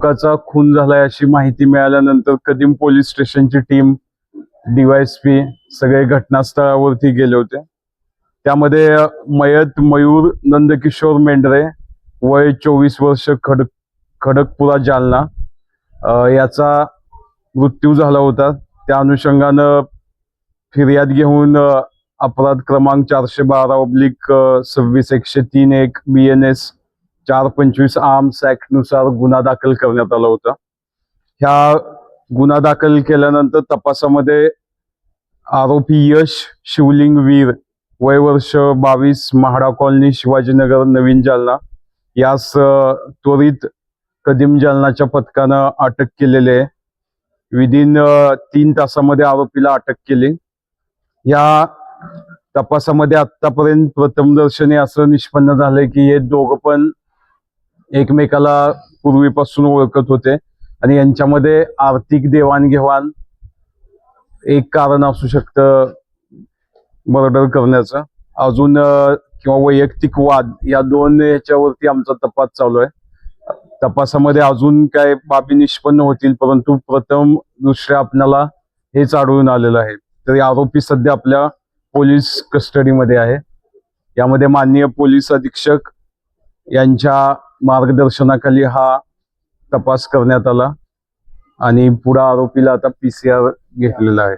युवकाचा खून झालाय अशी माहिती मिळाल्यानंतर कदीम पोलीस स्टेशनची टीम, DYSP सगळे घटनास्थळावरती गेले होते। त्यामध्ये मयत मयूर नंदकिशोर मेंढरे वय 24 वर्ष खडकपुरा जालना याचा मृत्यू झाला होता। त्या अनुषंगानं फिर्याद घेऊन अपराध क्रमांक 412/26/103 BNS 425 आर्म्स ऍक्ट नुसार गुन्हा दाखल करण्यात आला होता। ह्या गुन्हा दाखल केल्यानंतर तपासामध्ये आरोपी यश शिवलिंग वीर वय वर्ष 22 महाडा कॉलनी शिवाजीनगर नवीन जालना यास त्वरित कदीम जालनाच्या पथकानं अटक केलेले आहे। विदिन 3 तासामध्ये आरोपीला अटक केली। या तपासामध्ये आतापर्यंत प्रथमदर्शनी असं निष्पन्न झालंय की हे दोघं पण एकमेकाला पूर्वीपासून ओळखत होते आणि यांच्यामध्ये आर्थिक देवाणघेवाण एक कारण असू शकतं मर्डर करण्याचं, अजून किंवा वैयक्तिक वाद, या दोन याच्यावरती आमचा तपास चालू आहे। तपासामध्ये अजून काय बाबी निष्पन्न होतील, परंतु प्रथम दृष्ट्या आपल्याला हेच आढळून आलेलं आहे। तरी आरोपी सध्या आपल्या पोलीस कस्टडीमध्ये आहे। यामध्ये माननीय पोलीस अधीक्षक यांच्या मार्गदर्शनाखाली हा तपास करण्यात आला आणि पुढे आरोपीला आता PCR घेतलेला आहे।